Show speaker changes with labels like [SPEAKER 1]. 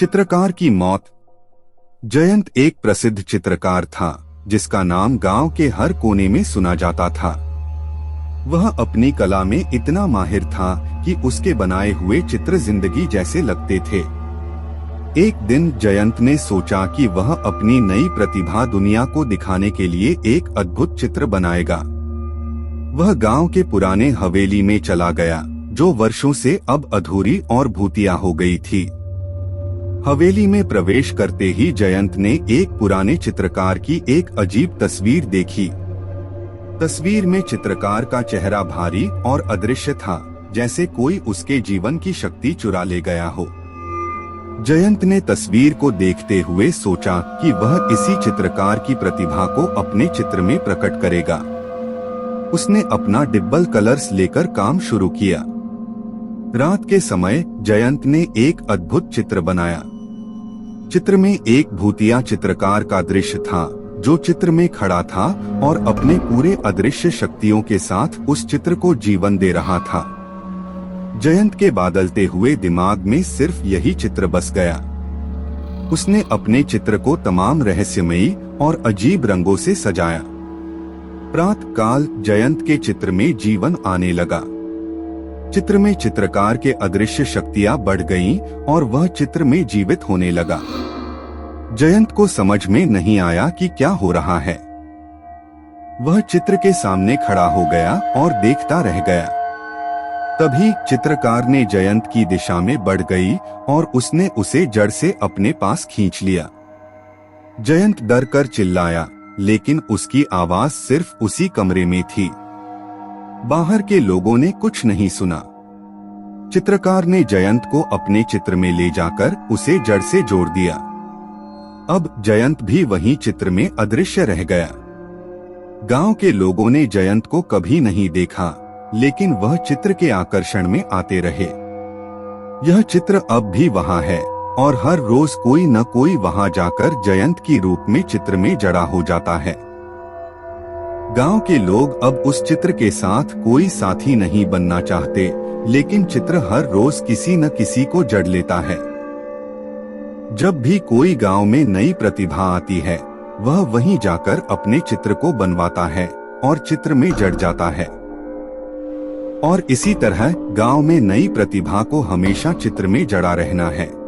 [SPEAKER 1] चित्रकार की मौत। जयंत एक प्रसिद्ध चित्रकार था जिसका नाम गांव के हर कोने में सुना जाता था। वह अपनी कला में इतना माहिर था कि उसके बनाए हुए चित्र जिंदगी जैसे लगते थे। एक दिन जयंत ने सोचा कि वह अपनी नई प्रतिभा दुनिया को दिखाने के लिए एक अद्भुत चित्र बनाएगा। वह गांव के पुराने हवेली में चला गया जो वर्षों से अब अधूरी और भूतिया हो गई थी। हवेली में प्रवेश करते ही जयंत ने एक पुराने चित्रकार की एक अजीब तस्वीर देखी। तस्वीर में चित्रकार का चेहरा भारी और अदृश्य था, जैसे कोई उसके जीवन की शक्ति चुरा ले गया हो। जयंत ने तस्वीर को देखते हुए सोचा कि वह इसी चित्रकार की प्रतिभा को अपने चित्र में प्रकट करेगा। उसने अपना डिब्बल कलर्स लेकर काम शुरू किया। रात के समय जयंत ने एक अद्भुत चित्र बनाया। चित्र में एक भूतिया चित्रकार का दृश्य था जो चित्र में खड़ा था और अपने पूरे अदृश्य शक्तियों के साथ उस चित्र को जीवन दे रहा था। जयंत के बदलते हुए दिमाग में सिर्फ यही चित्र बस गया। उसने अपने चित्र को तमाम रहस्यमयी और अजीब रंगों से सजाया। प्रातः काल जयंत के चित्र में जीवन आने लगा। चित्र में चित्रकार के अदृश्य शक्तियां बढ़ गईं और वह चित्र में जीवित होने लगा। जयंत को समझ में नहीं आया कि क्या हो रहा है। वह चित्र के सामने खड़ा हो गया और देखता रह गया। तभी चित्रकार ने जयंत की दिशा में बढ़ गई और उसने उसे जड़ से अपने पास खींच लिया। जयंत डर कर चिल्लाया, लेकिन उसकी आवाज सिर्फ उसी कमरे में थी। बाहर के लोगों ने कुछ नहीं सुना। चित्रकार ने जयंत को अपने चित्र में ले जाकर उसे जड़ से जोड़ दिया। अब जयंत भी वहीं चित्र में अदृश्य रह गया। गांव के लोगों ने जयंत को कभी नहीं देखा, लेकिन वह चित्र के आकर्षण में आते रहे। यह चित्र अब भी वहां है और हर रोज कोई न कोई वहां जाकर जयंत की रूप में चित्र में जड़ा हो जाता है। गांव के लोग अब उस चित्र के साथ कोई साथी नहीं बनना चाहते, लेकिन चित्र हर रोज किसी न किसी को जड़ लेता है। जब भी कोई गांव में नई प्रतिभा आती है, वह वहीं जाकर अपने चित्र को बनवाता है और चित्र में जड़ जाता है। और इसी तरह गांव में नई प्रतिभा को हमेशा चित्र में जड़ा रहना है।